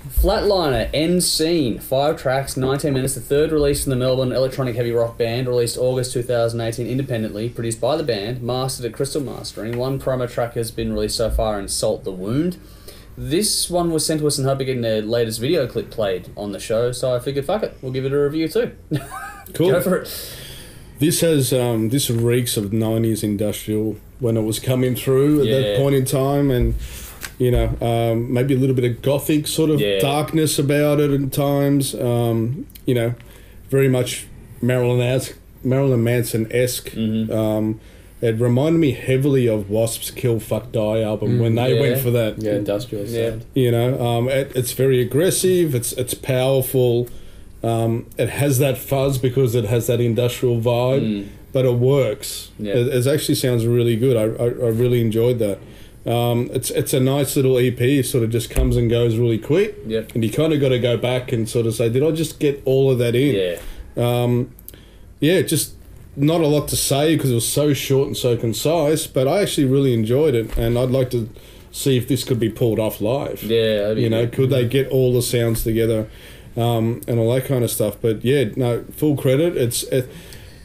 Flatliner, End Scene, 5 tracks, 19 minutes, the third release from the Melbourne electronic heavy rock band, released August 2018 independently, produced by the band, mastered at Crystal Mastering. 1 promo track has been released so far, Insult the Wound. This one was sent to us in hope of getting their latest video clip played on the show, so I figured, fuck it, we'll give it a review too. Cool. Go for it. This has this reeks of 90s industrial when it was coming through at that point in time, and you know, maybe a little bit of gothic sort of darkness about it at times. You know, very much Marilyn Manson-esque. It reminded me heavily of Wasp's Kill Fuck Die album when they went for that. Yeah, industrial sound. You know, it's very aggressive. It's powerful. It has that fuzz because it has that industrial vibe, but it works. It actually sounds really good. I really enjoyed that. It's a nice little EP. It sort of just comes and goes really quick. And you kind of got to go back and sort of say, did I just get all of that in? Just not a lot to say because it was so short and so concise, but I actually really enjoyed it, and I'd like to see if this could be pulled off live. You know, could they get all the sounds together and all that kind of stuff? But yeah, no, full credit.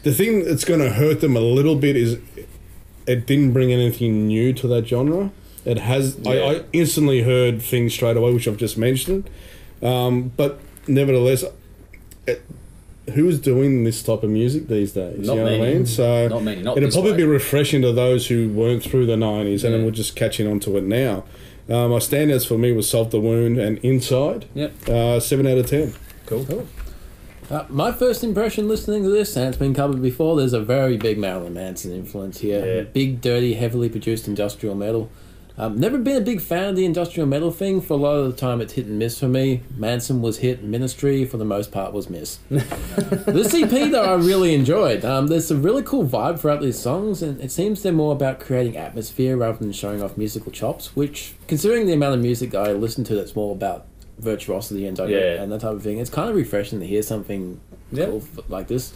The thing that's going to hurt them a little bit is it didn't bring anything new to that genre. It has. I instantly heard things straight away, which I've just mentioned. But nevertheless, who's doing this type of music these days? Not you know many. what I mean? So not many. Not it'll probably be refreshing to those who weren't through the 90s and then we're just catching on to it now. My standouts for me was Salt the Wound and Inside. 7 out of 10. Cool. My first impression listening to this, and it's been covered before, there's a very big Marilyn Manson influence here. Big, dirty, heavily produced industrial metal. Never been a big fan of the industrial metal thing. For a lot of the time it's hit and miss for me. Manson was hit, Ministry for the most part was miss. This EP though I really enjoyed. There's a really cool vibe throughout these songs, and it seems they're more about creating atmosphere rather than showing off musical chops, which, considering the amount of music I listen to that's more about virtuosity and that type of thing, it's kind of refreshing to hear something cool like this.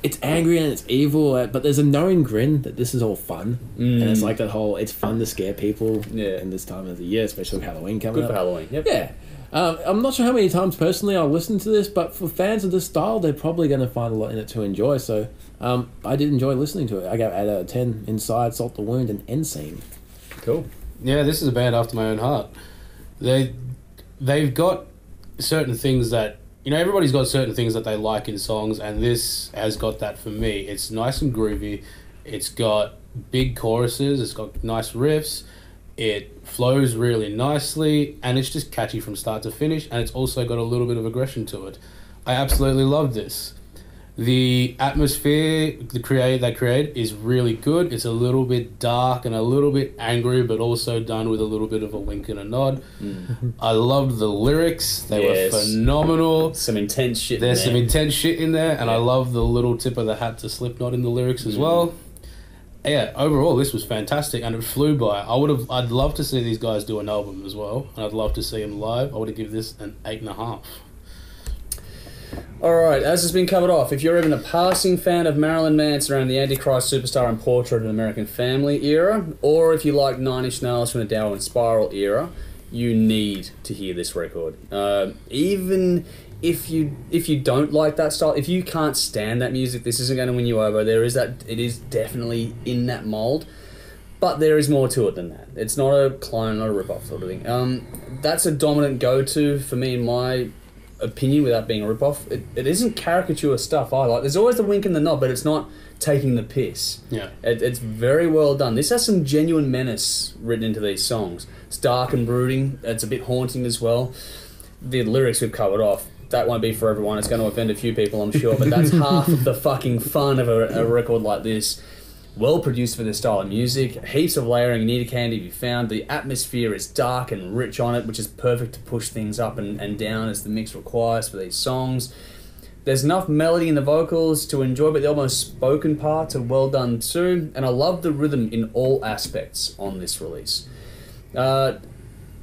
It's angry and it's evil, but there's a knowing grin that this is all fun, and it's like that whole it's fun to scare people in this time of the year, especially with Halloween coming up. Good for Halloween. I'm not sure how many times personally I'll listen to this, but for fans of this style, they're probably going to find a lot in it to enjoy. So I did enjoy listening to it. I gave 8 out of 10. Inside, Salt the Wound, and End Scene. Cool. Yeah, this is a band after my own heart. They've got certain things that, you know, everybody's got certain things that they like in songs, and this has got that for me. It's nice and groovy. It's got big choruses. It's got nice riffs. It flows really nicely, and it's just catchy from start to finish, and it's also got a little bit of aggression to it. I absolutely love this. The atmosphere they create is really good. It's a little bit dark and a little bit angry, but also done with a little bit of a wink and a nod. I loved the lyrics. They were phenomenal. Some intense shit There's some intense shit in there, and I love the little tip of the hat to Slipknot in the lyrics as well. Yeah, overall, this was fantastic, and it flew by. I'd love to see these guys do an album as well, and I'd love to see them live. I would give this an 8.5. Alright, as has been covered off, if you're even a passing fan of Marilyn Manson around the Antichrist Superstar and Portrait of an American Family era, or if you like Nine Inch Nails from the Dower and Spiral era, you need to hear this record. Even if you don't like that style, if you can't stand that music, this isn't going to win you over. It is definitely in that mold, but there is more to it than that. It's not a clone, not a rip-off sort of thing. That's a dominant go-to for me in my opinion without being a rip-off. It isn't caricature stuff I like. There's always the wink and the nod, but it's not taking the piss. It's very well done. This has some genuine menace written into these songs. It's dark and brooding. It's a bit haunting as well. The lyrics we've covered off, that won't be for everyone. It's going to offend a few people, I'm sure, but that's half of the fucking fun of a record like this. Well produced for this style of music, heaps of layering, needed candy to be found. The atmosphere is dark and rich on it, which is perfect to push things up and down as the mix requires for these songs. There's enough melody in the vocals to enjoy, but the almost spoken parts are well done too, and I love the rhythm in all aspects on this release.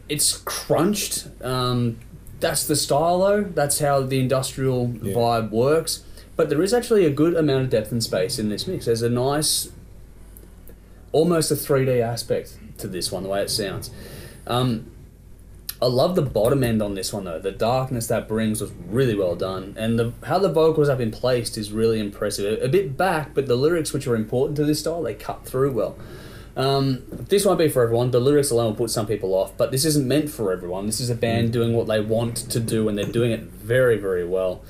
It's crunched. That's the style though, that's how the industrial vibe works, but there is actually a good amount of depth and space in this mix. There's a nice, almost a 3D aspect to this one, the way it sounds. I love the bottom end on this one though. The darkness that brings was really well done, and how the vocals have been placed is really impressive. A bit back, but the lyrics, which are important to this style, they cut through well. This won't be for everyone. The lyrics alone will put some people off, but this isn't meant for everyone. This is a band doing what they want to do, and they're doing it very, very well.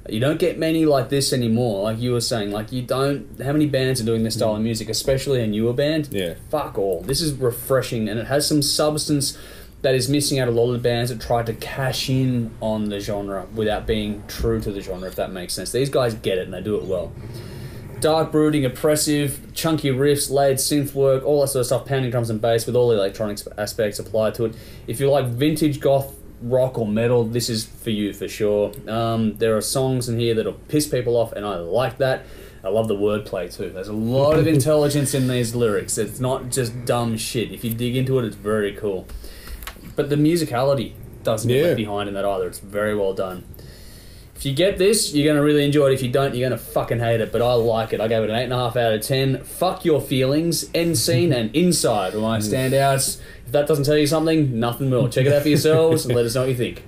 You don't get many like this anymore. Like you were saying, like you don't. How many bands are doing this style of music, especially a newer band? Yeah. Fuck all. This is refreshing, and it has some substance that is missing out a lot of the bands that try to cash in on the genre without being true to the genre, if that makes sense. These guys get it, and they do it well. Dark, brooding, oppressive, chunky riffs, layered synth work, all that sort of stuff, pounding drums and bass with all the electronic aspects applied to it. If you like vintage goth rock or metal, this is for you for sure. There are songs in here that'll piss people off, and I like that. I love the wordplay too. There's a lot of intelligence in these lyrics. It's not just dumb shit. If you dig into it, it's very cool. But the musicality doesn't get left behind in that either. It's very well done. If you get this, you're going to really enjoy it. If you don't, you're going to fucking hate it. But I like it. I gave it an 8.5 out of 10. Fuck Your Feelings, End Scene, and Inside were my standouts. If that doesn't tell you something, nothing more. Check it out for yourselves and let us know what you think.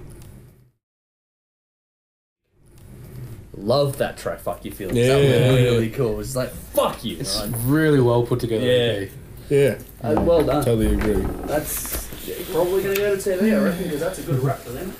Love that track, Fuck Your Feelings. Yeah, that was yeah, really cool. It's like, fuck you. It's really well put together. Yeah. Yeah. Well done. Totally agree. That's probably going to go to TV, I reckon, because that's a good rap for them.